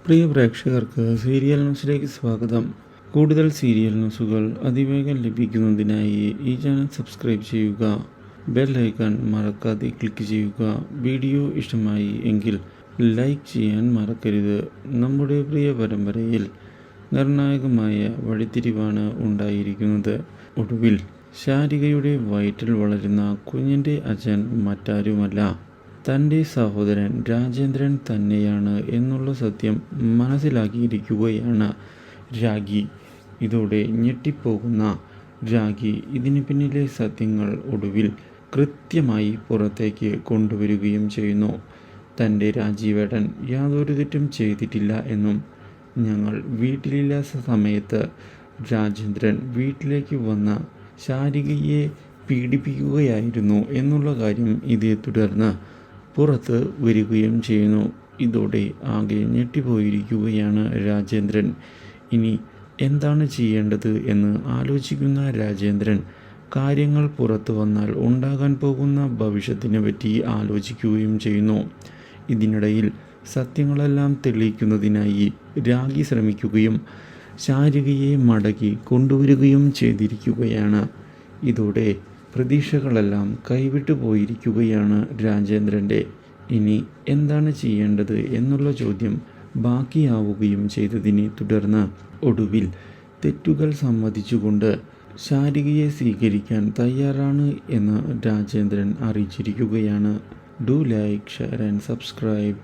പ്രിയ പ്രേക്ഷകർക്ക് സീരിയൽ ന്യൂസിലേക്ക് സ്വാഗതം. കൂടുതൽ സീരിയൽ ന്യൂസുകൾ അതിവേഗം ലഭിക്കുന്നതിനായി ഈ ചാനൽ സബ്സ്ക്രൈബ് ചെയ്യുക. ബെൽ ഐക്കൺ മറക്കാതെ ക്ലിക്ക് ചെയ്യുക. വീഡിയോ ഇഷ്ടമായി എങ്കിൽ ലൈക്ക് ചെയ്യാൻ മറക്കരുത്. നമ്മുടെ പ്രിയ പരമ്പരയിൽ നിർണായകമായ വഴിത്തിരിവാണ് ഉണ്ടായിരിക്കുന്നത്. ഒടുവിൽ ശാരികയുടെ വയറ്റിൽ വളരുന്ന കുഞ്ഞിൻ്റെ അച്ഛൻ മറ്റാരുമല്ല, തൻ്റെ സഹോദരൻ രാജേന്ദ്രൻ തന്നെയാണ് എന്നുള്ള സത്യം മനസ്സിലാക്കിയിരിക്കുകയാണ് രാഖി. ഇതോടെ ഞെട്ടിപ്പോകുന്ന രാഖി ഇതിന് പിന്നിലെ സത്യങ്ങൾ ഒടുവിൽ കൃത്യമായി പുറത്തേക്ക് കൊണ്ടുവരികയും ചെയ്യുന്നു. തൻ്റെ രാജീവേട്ടൻ യാതൊരു തെറ്റും ചെയ്തിട്ടില്ല എന്നും, ഞങ്ങൾ വീട്ടിലില്ലാത്ത സമയത്ത് രാജേന്ദ്രൻ വീട്ടിലേക്ക് വന്ന ശാരികയെ പീഡിപ്പിക്കുകയായിരുന്നു എന്നുള്ള കാര്യം ഇതേ തുടർന്ന് പുറത്ത് വരികയും ചെയ്യുന്നു. ഇതോടെ ആകെ ഞെട്ടിപ്പോയിരിക്കുകയാണ് രാജേന്ദ്രൻ. ഇനി എന്താണ് ചെയ്യേണ്ടത് എന്ന് ആലോചിക്കുന്ന രാജേന്ദ്രൻ കാര്യങ്ങൾ പുറത്തു വന്നാൽ ഉണ്ടാകാൻ പോകുന്ന ഭവിഷ്യത്തിനെ പറ്റി ആലോചിക്കുകയും ചെയ്യുന്നു. ഇതിനിടയിൽ സത്യങ്ങളെല്ലാം തെളിയിക്കുന്നതിനായി രാഖി ശ്രമിക്കുകയും ശാരികയെ മടക്കി കൊണ്ടുവരികയും ചെയ്തിരിക്കുകയാണ്. ഇതോടെ പ്രതീക്ഷകളെല്ലാം കൈവിട്ടു പോയിരിക്കുകയാണ് രാജേന്ദ്രൻ്റെ. ഇനി എന്താണ് ചെയ്യേണ്ടത് എന്നുള്ള ചോദ്യം ബാക്കിയാവുകയും ചെയ്തതിനെ തുടർന്ന് ഒടുവിൽ തെറ്റുകൾ സമ്മതിച്ചുകൊണ്ട് ശാരികയെ സ്വീകരിക്കാൻ തയ്യാറാണ് എന്ന് രാജേന്ദ്രൻ അറിയിച്ചിരിക്കുകയാണ്. Do like, share and subscribe.